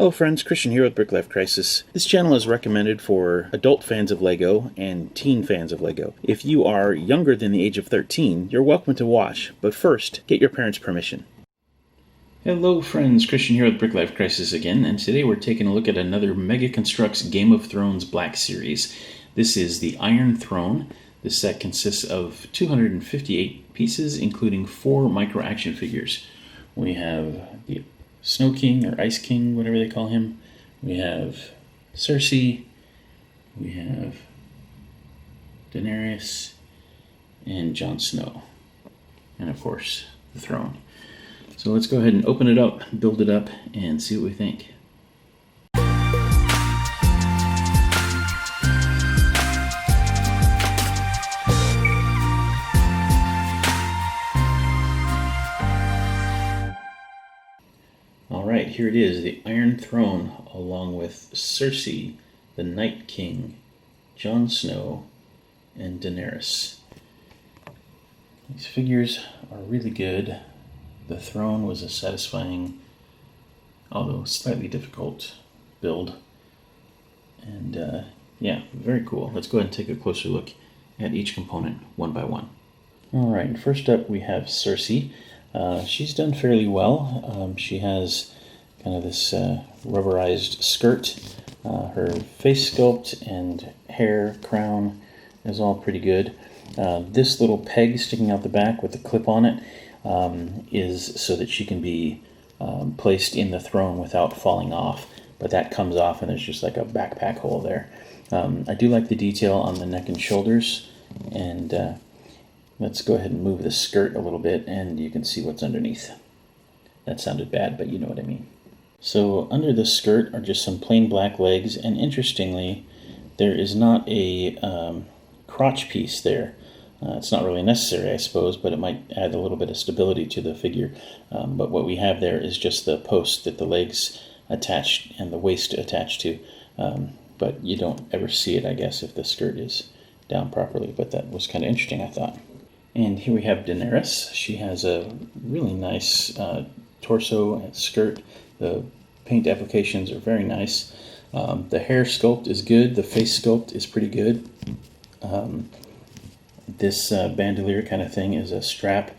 Hello friends, Christian here with BrickLifeCrisis. This channel is recommended for adult fans of LEGO and teen fans of LEGO. If you are younger than the age of 13, you're welcome to watch, but first, get your parents' permission. Hello friends, Christian here with BrickLifeCrisis again, and today we're taking a look at another Mega Construx Game of Thrones Black Series. This is the Iron Throne. This set consists of 258 pieces, including 4 micro action figures. We have the Snow King, or Ice King, whatever they call him. We have Cersei. We have Daenerys. And Jon Snow. And of course, the throne. So let's go ahead and open it up, build it up, and see what we think. Alright, here it is, the Iron Throne, along with Cersei, the Night King, Jon Snow, and Daenerys. These figures are really good. The throne was a satisfying, although slightly difficult, build. And yeah, very cool. Let's go ahead and take a closer look at each component one by one. Alright, first up we have Cersei. She's done fairly well. She has kind of this rubberized skirt. Her face sculpt and hair, crown is all pretty good. This little peg sticking out the back with the clip on it is so that she can be placed in the throne without falling off. But that comes off and there's just like a backpack hole there. I do like the detail on the neck and shoulders, and let's go ahead and move the skirt a little bit and you can see what's underneath. That sounded bad, but you know what I mean. So under the skirt are just some plain black legs, and interestingly, there is not a crotch piece there. It's not really necessary, I suppose, but it might add a little bit of stability to the figure. But what we have there is just the post that the legs attach and the waist attached to. But you don't ever see it, I guess, if the skirt is down properly. But that was kind of interesting, I thought. And here we have Daenerys. She has a really nice torso and skirt. The paint applications are very nice. The hair sculpt is good. The face sculpt is pretty good. This bandolier kind of thing is a strap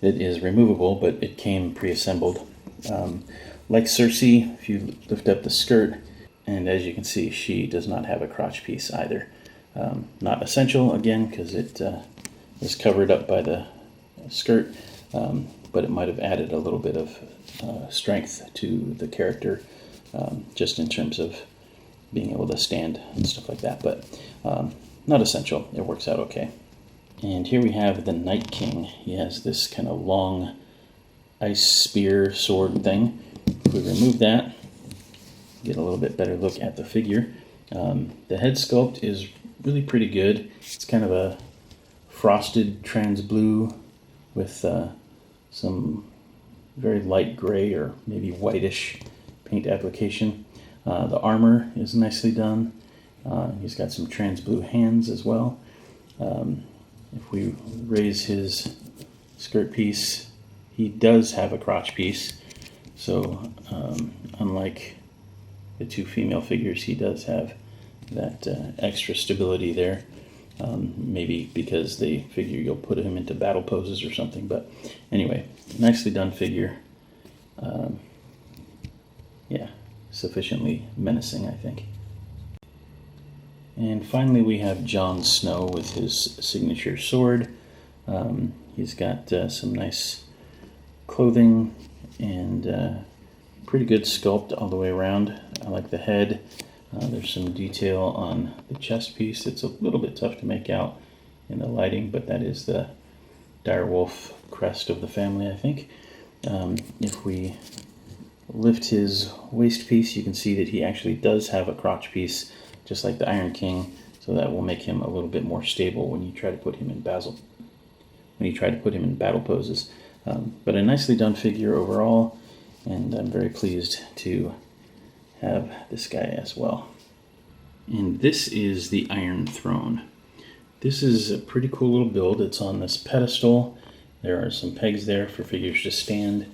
that is removable, but it came pre-assembled. Like Cersei, if you lift up the skirt, and as you can see, she does not have a crotch piece either. Not essential, again, because it is covered up by the skirt, but it might have added a little bit of strength to the character, just in terms of being able to stand and stuff like that, but not essential. It works out okay. And here we have the Night King. He has this kind of long ice spear sword thing. If we remove that, get a little bit better look at the figure. The head sculpt is really pretty good. It's kind of a frosted trans blue with some very light gray or maybe whitish paint application. The armor is nicely done. He's got some trans blue hands as well. If we raise his skirt piece, he does have a crotch piece. So unlike the 2 female figures, he does have that extra stability there. Maybe because they figure you'll put him into battle poses or something. But anyway, nicely done figure. Yeah, sufficiently menacing, I think. And finally we have Jon Snow with his signature sword. He's got some nice clothing and pretty good sculpt all the way around. I like the head. There's some detail on the chest piece. It's a little bit tough to make out in the lighting, but that is the direwolf crest of the family, I think. If we lift his waist piece, you can see that he actually does have a crotch piece, just like the Iron King, so that will make him a little bit more stable when you try to put him in battle poses. But a nicely done figure overall, and I'm very pleased to have this guy as well. And this is the Iron Throne. This is a pretty cool little build. It's on this pedestal. There are some pegs there for figures to stand.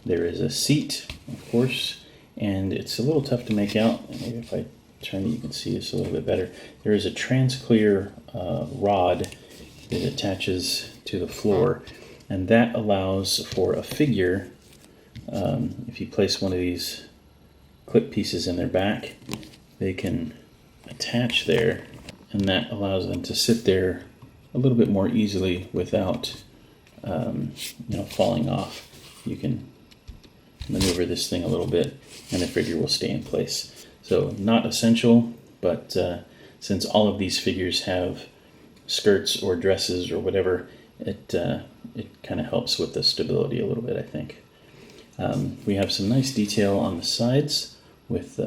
There is a seat, of course, and it's a little tough to make out. Maybe if I turn it, you can see this a little bit better. There is a transclear rod that attaches to the floor, and that allows for a figure. If you place one of these clip pieces in their back, they can attach there, and that allows them to sit there a little bit more easily without falling off. You can maneuver this thing a little bit and the figure will stay in place. So not essential, but since all of these figures have skirts or dresses or whatever, it kind of helps with the stability a little bit, I think. We have some nice detail on the sides with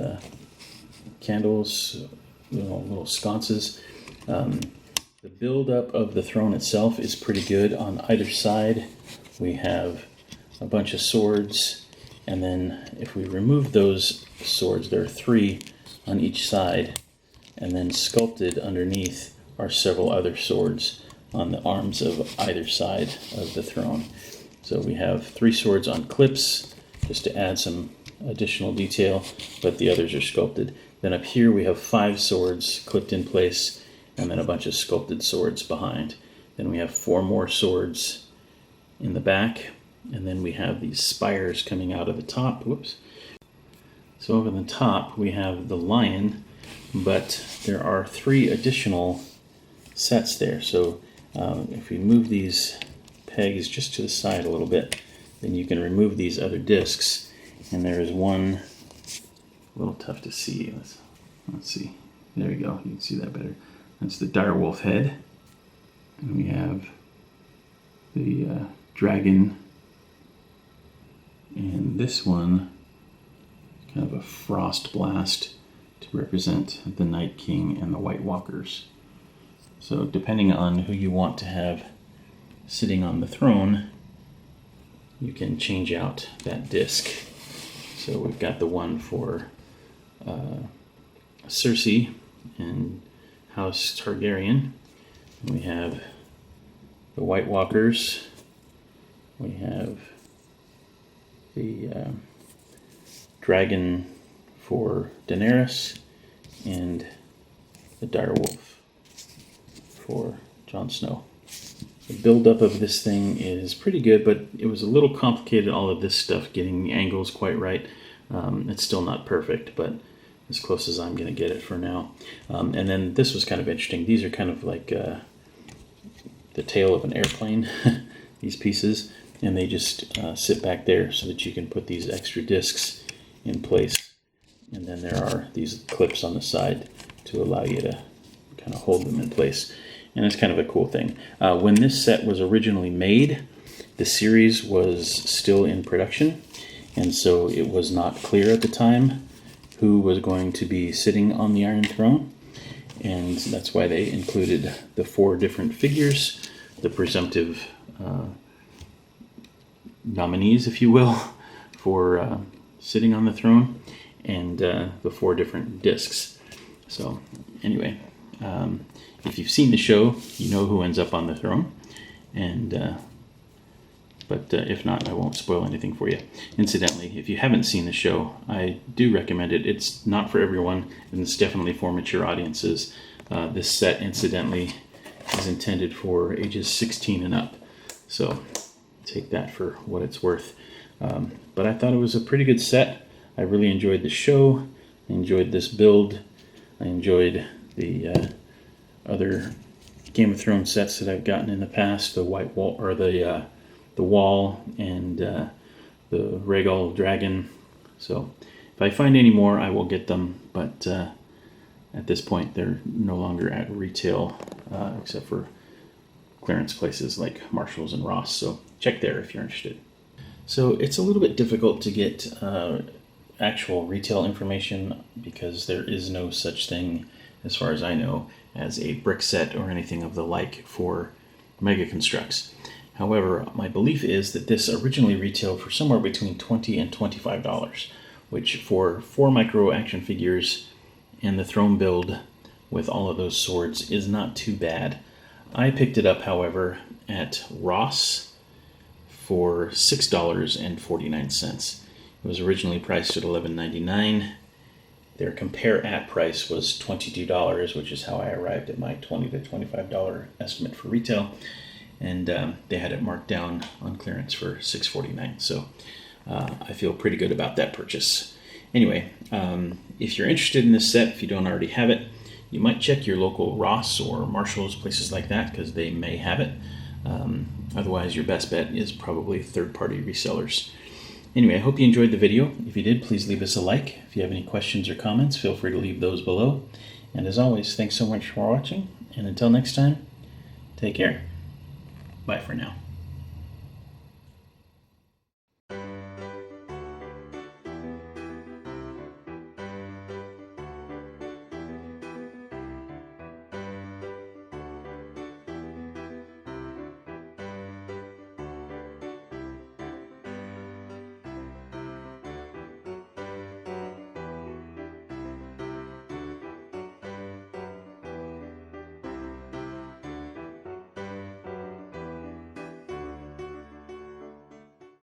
candles, little sconces. The build-up of the throne itself is pretty good. On either side we have a bunch of swords, and then if we remove those swords, there are 3 on each side, and then sculpted underneath are several other swords on the arms of either side of the throne. So we have 3 swords on clips just to add some additional detail, but the others are sculpted. Then up here we have 5 swords clipped in place, and then a bunch of sculpted swords behind. Then we have 4 more swords in the back, and then we have these spires coming out of the top. Whoops. So over the top we have the lion, but there are 3 additional sets there. So if we move these pegs just to the side a little bit, then you can remove these other discs, and there is one a little tough to see. Let's see. There we go. You can see that better. That's the direwolf head, and we have the dragon, and this one kind of a frost blast to represent the Night King and the White Walkers. So depending on who you want to have sitting on the throne, you can change out that disc. So we've got the one for Cersei and House Targaryen. And we have the White Walkers. We have the dragon for Daenerys, and the direwolf for Jon Snow. The build-up of this thing is pretty good, but it was a little complicated, all of this stuff, getting the angles quite right. It's still not perfect, but as close as I'm going to get it for now. And then this was kind of interesting. These are kind of like the tail of an airplane, these pieces, and they just sit back there so that you can put these extra discs in place. And then there are these clips on the side to allow you to kind of hold them in place. And it's kind of a cool thing. When this set was originally made, the series was still in production, and so it was not clear at the time who was going to be sitting on the Iron Throne, and that's why they included the 4 different figures, the presumptive nominees, if you will, for sitting on the throne, and the 4 different discs. So anyway, if you've seen the show, you know who ends up on the throne, and but if not, I won't spoil anything for you. Incidentally, if you haven't seen the show, I do recommend it. It's not for everyone, and it's definitely for mature audiences. This set, incidentally, is intended for ages 16 and up, so take that for what it's worth. But I thought it was a pretty good set. I really enjoyed the show. I enjoyed this build. I enjoyed the other Game of Thrones sets that I've gotten in the past, the White Wall, or the Wall, and the Rhaegal Dragon. So if I find any more, I will get them, but at this point they're no longer at retail, except for clearance places like Marshalls and Ross, so check there if you're interested. So it's a little bit difficult to get actual retail information because there is no such thing, as far as I know, as a brick set or anything of the like for Mega Construx. However, my belief is that this originally retailed for somewhere between $20 and $25, which for 4 micro action figures and the throne build with all of those swords is not too bad. I picked it up, however, at Ross for $6.49. It was originally priced at $11.99. Their compare at price was $22, which is how I arrived at my $20 to $25 estimate for retail. And they had it marked down on clearance for $6.49. So I feel pretty good about that purchase. Anyway, if you're interested in this set, if you don't already have it, you might check your local Ross or Marshall's, places like that, because they may have it. Otherwise, your best bet is probably third-party resellers. Anyway, I hope you enjoyed the video. If you did, please leave us a like. If you have any questions or comments, feel free to leave those below. And as always, thanks so much for watching. And until next time, take care. Bye for now.